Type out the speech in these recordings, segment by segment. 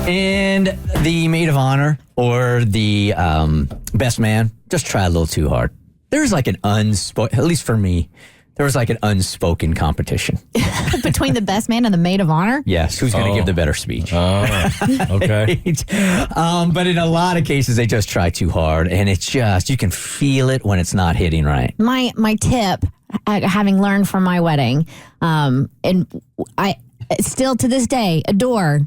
And the maid of honor or the best man, just try a little too hard. There's like an at least for me, there was like an unspoken competition. Between the best man and the maid of honor? Yes, who's going to give the better speech? Okay. But in a lot of cases, they just try too hard, and it's just, you can feel it when it's not hitting right. My tip, having learned from my wedding, and I still to this day adore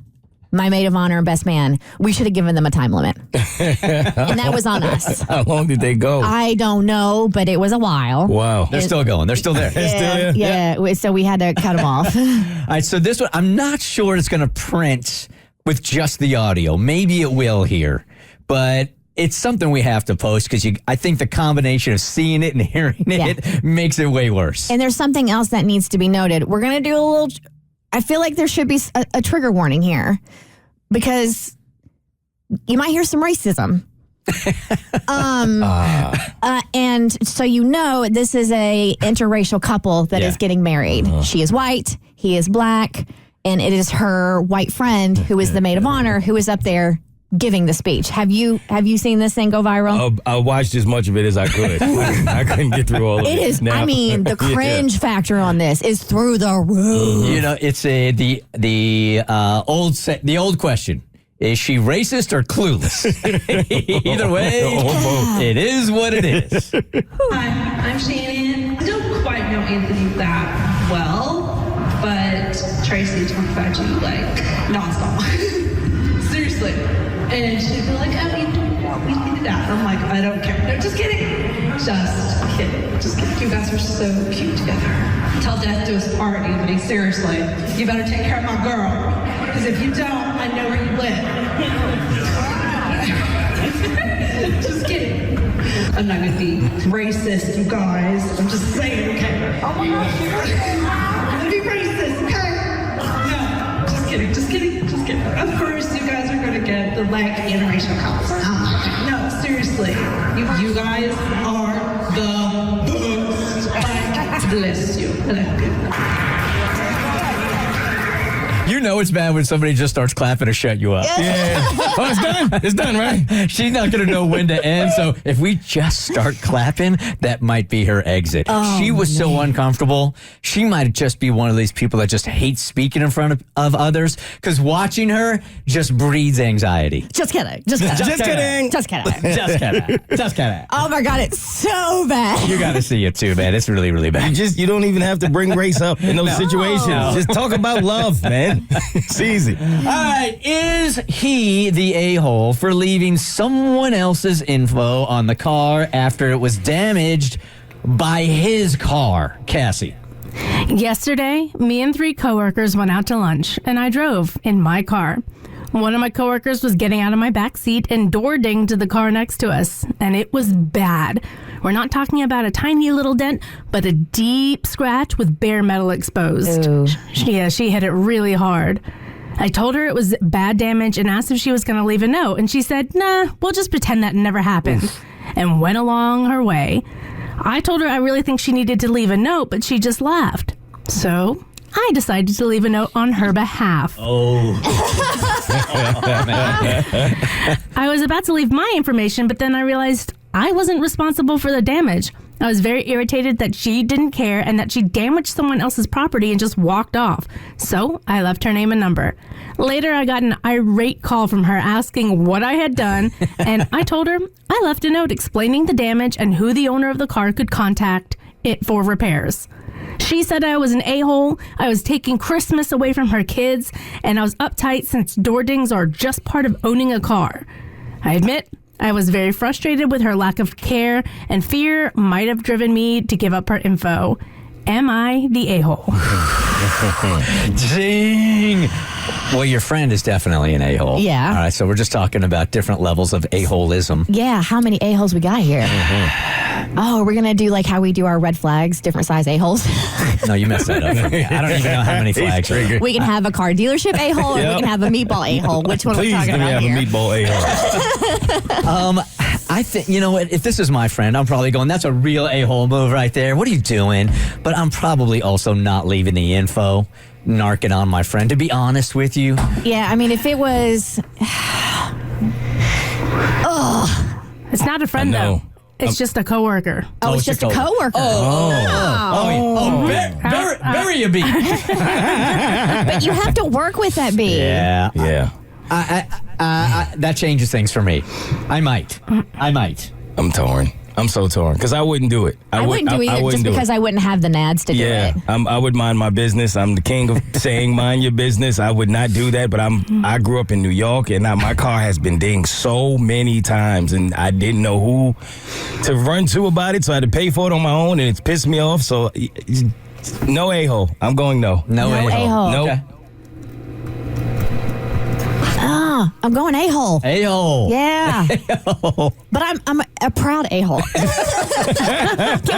my maid of honor and best man, we should have given them a time limit. And that was on us. How long did they go? I don't know, but it was a while. Wow. They're still going. They're still there. Yeah. So we had to cut them off. All right, so this one, I'm not sure it's going to print with just the audio. Maybe it will here, but it's something we have to post because I think the combination of seeing it and hearing it makes it way worse. And there's something else that needs to be noted. We're going to do a little... I feel like there should be a trigger warning here because you might hear some racism. And so this is a interracial couple that is getting married. She is white, he is black, and it is her white friend who is the maid of honor who is up there giving the speech. Have you seen this thing go viral? I watched as much of it as I could. I couldn't get through all of it. It is. Now. I mean, the cringe factor on this is through the roof. It's the old question: is she racist or clueless? Either way, it is what it is. Hi, I'm Shannon. I don't quite know Anthony that well, but Tracy talked about you like nonstop. Seriously. And she'd be like, oh, we needed that. I'm like, I don't care. No, just kidding. Just kidding. Just kidding. You guys are so cute together. Till death do us part, Anthony. Seriously. You better take care of my girl. Because if you don't, I know where you live. Just kidding. I'm not going to be racist, you guys. I'm just saying, okay? Oh my gosh. I'm going to be racist, okay? No, just kidding. Just kidding. Just kidding. Of course, you guys are going to get the interracial couples. No, seriously. You guys are the best. Like, bless you. You know it's bad when somebody just starts clapping to shut you up. Yeah. Oh, it's done. It's done, right? She's not going to know when to end. So if we just start clapping, that might be her exit. She was so uncomfortable. She might just be one of these people that just hates speaking in front of others because watching her just breeds anxiety. Just kidding. Just kidding. Just kidding. Just kidding. Just kidding. Just kidding. Oh my God, it's so bad. You got to see it too, man. It's really, really bad. You don't even have to bring race up in those situations. No. Just talk about love, man. It's easy. All right. Is he the a-hole for leaving someone else's info on the car after it was damaged by his car? Cassie. Yesterday, me and 3 coworkers went out to lunch, and I drove in my car. One of my coworkers was getting out of my back seat and door dinged to the car next to us, and it was bad. We're not talking about a tiny little dent, but a deep scratch with bare metal exposed. Ooh. She hit it really hard. I told her it was bad damage and asked if she was going to leave a note, and she said, nah, we'll just pretend that never happened, and went along her way. I told her I really think she needed to leave a note, but she just laughed. So I decided to leave a note on her behalf. I was about to leave my information, but then I realized I wasn't responsible for the damage. I was very irritated that she didn't care and that she damaged someone else's property and just walked off. So I left her name and number. Later, I got an irate call from her asking what I had done, and I told her I left a note explaining the damage and who the owner of the car could contact it for repairs. She said I was an a-hole, I was taking Christmas away from her kids, and I was uptight since door dings are just part of owning a car. I admit, I was very frustrated with her lack of care, and fear might have driven me to give up her info. Am I the a-hole? Ding! Well, your friend is definitely an a-hole. Yeah. All right, so we're just talking about different levels of a-holism. Yeah, how many a-holes we got here? Oh, we're going to do like how we do our red flags, different size a-holes. No, you messed that up for me. I don't even know how many flags are. We can have a car dealership a-hole, or we can have a meatball a-hole. Which one are we Please talking let me about have here? a meatball a-hole. I think, you know what, if this is my friend, I'm probably going, that's a real a-hole move right there. What are you doing? But I'm probably also not leaving the info narking on my friend, to be honest with you. Yeah, I mean, if it was... It's not a friend, though. It's just a coworker. Oh, it's just a coworker. Bury a bee. But you have to work with that bee. Yeah. That changes things for me. I might. I'm torn. I'm so torn because I wouldn't do it. I wouldn't do it either, just because I wouldn't have the nads to do it. I would mind my business. I'm the king of saying mind your business. I would not do that, but I grew up in New York, and my car has been dinged so many times, and I didn't know who to run to about it, so I had to pay for it on my own, and it's pissed me off. So no a-hole. I'm going no. No a-hole. Nope. Okay. I'm going a-hole. A-hole. Yeah. But I'm a proud a-hole. Can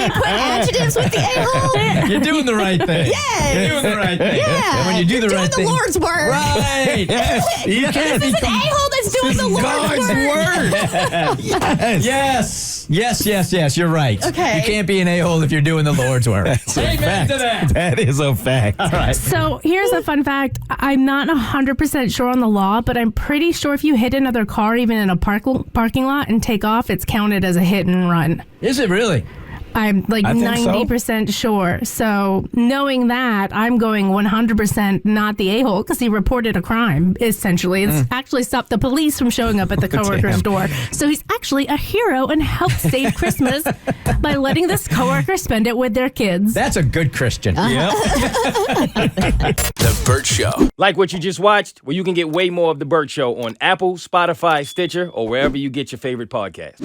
you put adjectives with the a-hole? You're doing the right thing. Yes. You're doing the right thing. Yeah. And when you do the right thing. Doing the Lord's work. Right. You can't This is an a-hole that's doing the Lord's work. Yes. You're right. Okay. You can't be an a-hole if you're doing the Lord's work. Amen to that. That is a fact. All right. So here's a fun fact. I'm not 100% sure on the law, but I'm pretty sure if you hit another car, even in a parking lot, and take off, it's counted as a hit and run. Is it really? I'm like I think 90% sure. So knowing that, I'm going 100% not the a-hole because he reported a crime, essentially. It's actually stopped the police from showing up at the coworker's door. So he's actually a hero and helped save Christmas by letting this coworker spend it with their kids. That's a good Christian. Yep. The Bert Show. Like what you just watched? Well, you can get way more of The Bert Show on Apple, Spotify, Stitcher, or wherever you get your favorite podcasts.